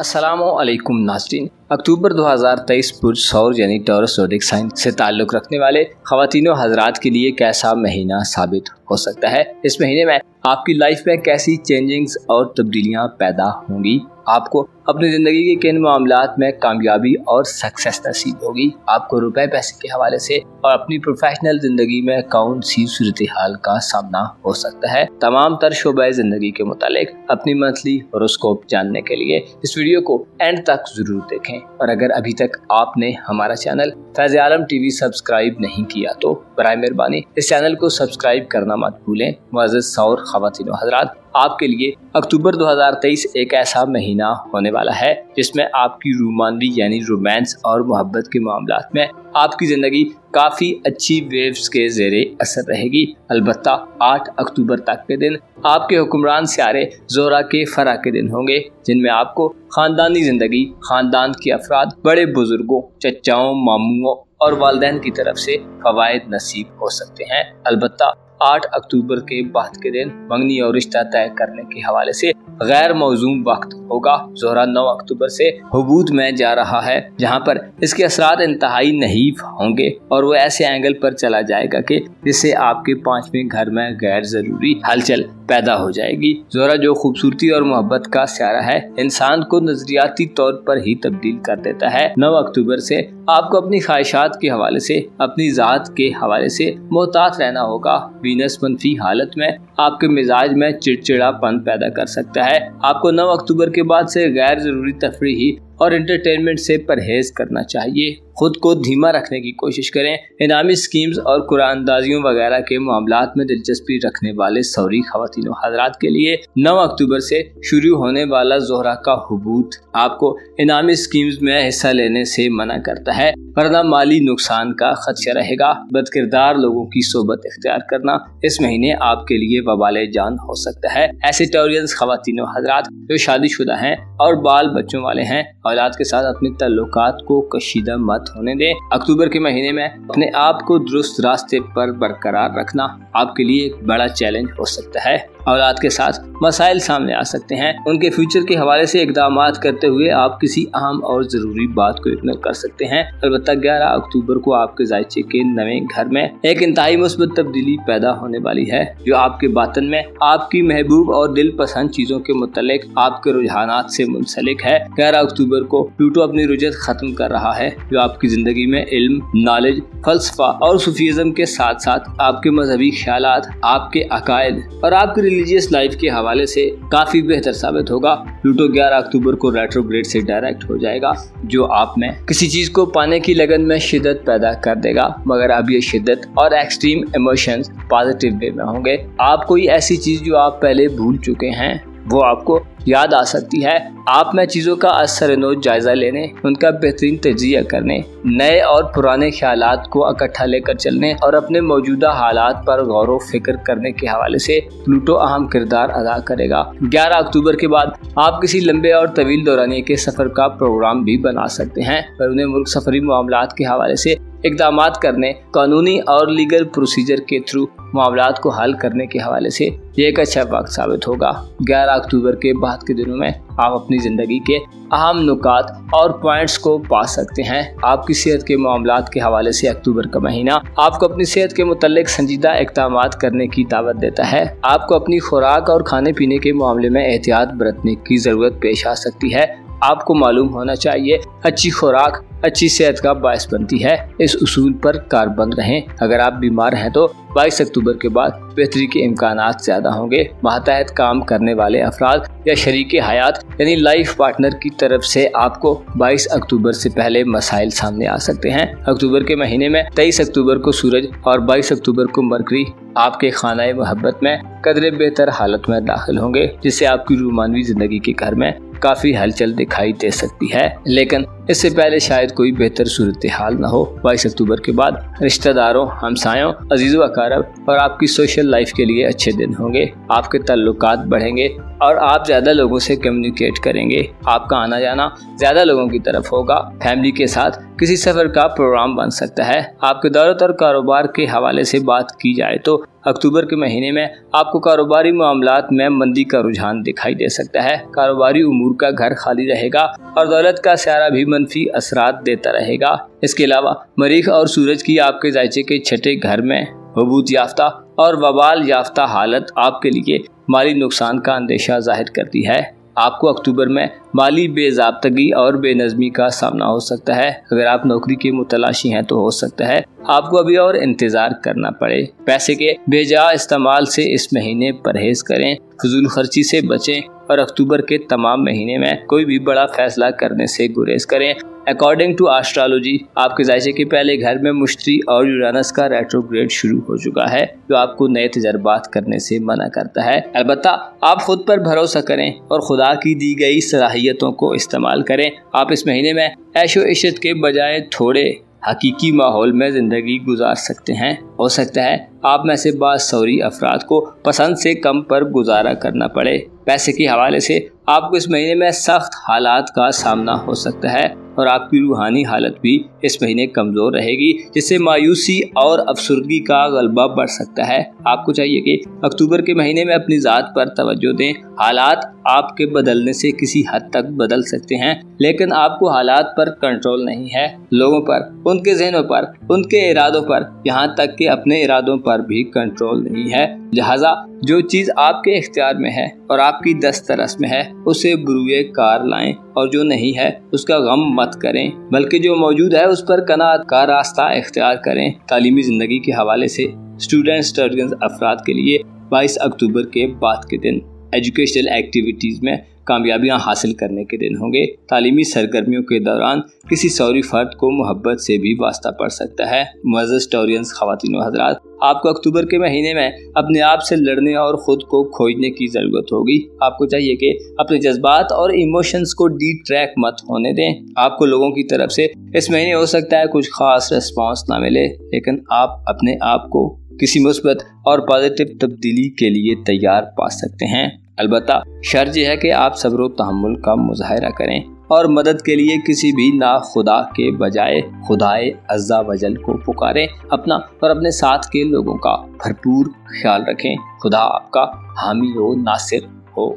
अस्सलामुअलैकुम नाज़रीन। अक्टूबर 2023 पुरुष सौर यानी टॉरस ज़ोडिएक साइन से ताल्लुक़ रखने वाले ख़वातीनो हज़रात के लिए कैसा महीना साबित हो सकता है। इस महीने में आपकी लाइफ में कैसी चेंजिंग्स और तब्दीलियाँ पैदा होंगी, आपको अपनी ज़िंदगी के किन मामलात में कामयाबी और सक्सेस नसीब होगी, आपको रुपए पैसे के हवाले से और अपनी प्रोफेशनल ज़िंदगी में कौन सी सूरत हाल का सामना हो सकता है। तमाम तर शोबे ज़िंदगी के मुतालिक अपनी मंथली होरोस्कोप जानने के लिए इस वीडियो को एंड तक ज़रूर देखें। और अगर अभी तक आपने हमारा चैनल फैज़ आलम टीवी सब्सक्राइब नहीं किया तो बराए मेहरबानी इस चैनल को सब्सक्राइब करना मत भूलें। मुअज़्ज़ज़ सौर ख़वातीनो हज़रात, आपके लिए अक्टूबर 2023 एक ऐसा महीना होने वाला है जिसमें आपकी रोमानवी यानी रोमांस और मोहब्बत के मामलात में आपकी ज़िंदगी काफ़ी अच्छी वेव्स के ज़ेरे असर रहेगी। अलबत्ता 8 अक्टूबर तक के दिन आपके हुक्मरान सियारे ज़ोहरा के फरा के दिन होंगे, जिनमें आपको ख़ानदानी ज़िंदगी, ख़ानदान के अफराद, बड़े बुजुर्गों, चचाओं, मामूओं और वालिदैन की तरफ से फ़वाइद नसीब हो सकते हैं। अलबत्ता 8 अक्टूबर के बाद के दिन मंगनी और रिश्ता तय करने के हवाले से गैर मौजूम वक्त होगा। ज़ोहरा 9 अक्टूबर से हुबूत में जा रहा है, जहां पर इसके असरात इंतहाई नहीफ होंगे और वो ऐसे एंगल पर चला जाएगा कि जिससे आपके 5वें घर में गैर ज़रूरी हलचल पैदा हो जाएगी। ज़ोहरा जो खूबसूरती और मोहब्बत का सियारा है, इंसान को नजरियाती तौर पर ही तब्दील कर देता है। 9 अक्टूबर से आपको अपनी ख्वाहिशात के हवाले से, अपनी ज़ात के हवाले से मोहतात रहना होगा। वीनस मनफी हालत में आपके मिजाज में चिड़चिड़ापन पैदा कर सकता है। आपको 9 अक्टूबर के बाद से गैर जरूरी तफरीही और एंटरटेनमेंट से परहेज करना चाहिए। खुद को धीमा रखने की कोशिश करें। इनामी स्कीम्स और कुरानंदाजियों वगैरह के मामलात में दिलचस्पी रखने वाले सौरी ख़वातीनो हज़रात के लिए 9 अक्टूबर से शुरू होने वाला ज़ोहरा का हुबूत आपको इनामी स्कीम्स में हिस्सा लेने से मना करता है, वरना माली नुकसान का खदशा रहेगा। बदकिरदार लोगों की सोबत इख्तियार करना इस महीने आपके लिए वबाले जान हो सकता है। ऐसे टॉरियंस ख़वातीनो हज़रात जो शादीशुदा हैं और बाल बच्चों वाले हैं, औलाद के साथ अपने ताल्लुकात को कशीदा मत होने दें। अक्टूबर के महीने में अपने आप को दुरुस्त रास्ते पर बरकरार रखना आपके लिए एक बड़ा चैलेंज हो सकता है। औलाद के साथ मसाइल सामने आ सकते हैं। उनके फ्यूचर के हवाले से इक़दामात करते हुए आप किसी अहम और ज़रूरी बात को इग्नोर कर सकते हैं। अलबत्ता 11 अक्टूबर को आपके जायचे के नए घर में एक इंतहाई मुस्बत तब्दीली पैदा होने वाली है, जो आपके बातन में आपकी महबूब और दिल पसंद चीज़ों के मुतल्लिक आपके रुझानात से मुंसलिक है। 11 अक्टूबर को प्लूटो अपनी रुजत खत्म कर रहा है, जो आपकी ज़िंदगी में इल्म, नॉलेज, फलसफा और सूफीज़म के साथ साथ आपके मजहबी ख्यालात, आपके अकायद और आपकी रिलीजियस लाइफ के हवाले से काफ़ी बेहतर साबित होगा। प्लूटो 11 अक्टूबर को रेट्रोग्रेड से डायरेक्ट हो जाएगा, जो आप में किसी चीज़ को पाने की लगन में शिद्दत पैदा कर देगा, मगर अब ये शिद्दत और एक्सट्रीम इमोशंस पॉजिटिव वे में होंगे। आप कोई ऐसी चीज़ जो आप पहले भूल चुके हैं वो आपको याद आ सकती है। आप में चीज़ों का असर-ए-नौ जायज़ा लेने, उनका बेहतरीन तजिया करने, नए और पुराने ख्यालात को इकट्ठा लेकर चलने और अपने मौजूदा हालात पर गौर व फिक्र करने के हवाले से प्लूटो अहम किरदार अदा करेगा। 11 अक्टूबर के बाद आप किसी लंबे और तवील दौरानिए के सफ़र का प्रोग्राम भी बना सकते हैं, पर उन्हें मुल्क सफरी मामलात के हवाले से इक़दामात करने, कानूनी और लीगल प्रोसीजर के थ्रू मामलात को हल करने के हवाले से ये एक अच्छा वक्त साबित होगा। 11 अक्टूबर के बाद के दिनों में आप अपनी ज़िंदगी के अहम नुकात और पॉइंट्स को पा सकते हैं। आपकी सेहत के मामलात के हवाले से अक्टूबर का महीना आपको अपनी सेहत के मुतल्लिक संजीदा इक़दामात करने की दावत देता है। आपको अपनी खुराक और खाने पीने के मामले में एहतियात बरतने की ज़रूरत पेश आ सकती है। आपको मालूम होना चाहिए, अच्छी खुराक अच्छी सेहत का बायस बनती है। इस उसूल पर कारबंद रहें। अगर आप बीमार हैं तो 22 अक्टूबर के बाद बेहतरी के इम्कानात ज़्यादा होंगे। मातहत काम करने वाले अफराद या शरीक हयात यानी लाइफ पार्टनर की तरफ से आपको 22 अक्टूबर से पहले मसाइल सामने आ सकते हैं। अक्टूबर के महीने में 23 अक्टूबर को सूरज और 22 अक्टूबर को मरकरी आपके खानाए मोहब्बत में कदरे बेहतर हालत में दाखिल होंगे, जिससे आपकी रोमानवी ज़िंदगी के घर में काफ़ी हलचल दिखाई दे सकती है। लेकिन इससे पहले शायद कोई बेहतर सूरत हाल न हो। 22 अक्टूबर के बाद रिश्तेदारों, हमसायों, अजीज़ों अकारब और आपकी सोशल लाइफ के लिए अच्छे दिन होंगे। आपके ताल्लुकात बढ़ेंगे और आप ज़्यादा लोगों से कम्युनिकेट करेंगे। आपका आना जाना ज़्यादा लोगों की तरफ होगा। फैमिली के साथ किसी सफ़र का प्रोग्राम बन सकता है। आपके दौलत और कारोबार के हवाले से बात की जाए तो अक्टूबर के महीने में आपको कारोबारी मामलात में मंदी का रुझान दिखाई दे सकता है। कारोबारी उमूर का घर खाली रहेगा और दौलत का सारा भी मनफी असरात देता रहेगा। इसके अलावा मरीख और सूरज की आपके जायचे के छठे घर में बबूत याफ्ता और वबाल याफ्ता हालत आपके लिए माली नुकसान का अंदेशा जाहिर करती है। आपको अक्टूबर में माली बेज़ाब्तगी और बेनज़मी का सामना हो सकता है। अगर आप नौकरी के मुतलाशी हैं तो हो सकता है आपको अभी और इंतज़ार करना पड़े। पैसे के बेजा इस्तेमाल से इस महीने परहेज करें, फजूल खर्ची से बचें और अक्टूबर के तमाम महीने में कोई भी बड़ा फैसला करने से गुरेज करें। अकॉर्डिंग टू एस्ट्रोलॉजी आपके जायचे के पहले घर में मुश्तरी और यूरानस का रेट्रोग्रेड शुरू हो चुका है, जो आपको नए तजर्बात करने से मना करता है। अलबत्ता आप खुद पर भरोसा करें और खुदा की दी गई सलाहियतों को इस्तेमाल करें। आप इस महीने में ऐशो इशत के बजाय थोड़े हकीकी माहौल में ज़िंदगी गुजार सकते हैं। हो सकता है आप में से बाज़ सौरी अफराद को पसंद से कम पर गुजारा करना पड़े। पैसे के हवाले से आपको इस महीने में सख्त हालात का सामना हो सकता है और आपकी रूहानी हालत भी इस महीने कमज़ोर रहेगी, जिससे मायूसी और अफसुर्दगी का गलबा बढ़ सकता है। आपको चाहिए कि अक्टूबर के महीने में अपनी ज़ात पर तवज्जो दें। हालात आपके बदलने से किसी हद तक बदल सकते हैं, लेकिन आपको हालात पर कंट्रोल नहीं है। लोगों पर, उनके जहनों पर, उनके इरादों पर, यहाँ तक कि अपने इरादों पर भी कंट्रोल नहीं है। लिहाजा जो चीज़ आपके इख्तियार में है और आपकी दस्तरस में है उसे बुरुए कार लाएं और जो नहीं है उसका गम मत करें, बल्कि जो मौजूद है उस पर कनात का रास्ता इख्तियार करें। तालीमी ज़िंदगी के हवाले से स्टूडेंट्स अफराद के लिए 22 अक्टूबर के बाद के दिन एजुकेशनल एक्टिविटीज़ में कामयाबियां हासिल करने के दिन होंगे। तालीमी सरगर्मियों के दौरान किसी सौरी फर्द को मोहब्बत से भी वास्ता पड़ सकता है। मुअज़्ज़ज़ टॉरियंस ख़वातीन व हज़रात, आपको अक्टूबर के महीने में अपने आप से लड़ने और ख़ुद को खोजने की ज़रूरत होगी। आपको चाहिए कि अपने जज्बात और इमोशंस को डिट्रैक्ट मत होने दें। आपको लोगों की तरफ से इस महीने हो सकता है कुछ ख़ास रिस्पॉन्स ना मिले, लेकिन आप अपने आप को किसी मुस्बत और पॉजिटिव तब्दीली के लिए तैयार पा सकते हैं। अलबत्ता शर्त यह है कि आप सब्र व तहम्मुल का मुज़ाहिरा करें और मदद के लिए किसी भी ना खुदा के बजाय खुदाए अज़्ज़ा वजल को पुकारें। अपना और अपने साथ के लोगों का भरपूर ख्याल रखें। खुदा आपका हामी हो, नासिर हो।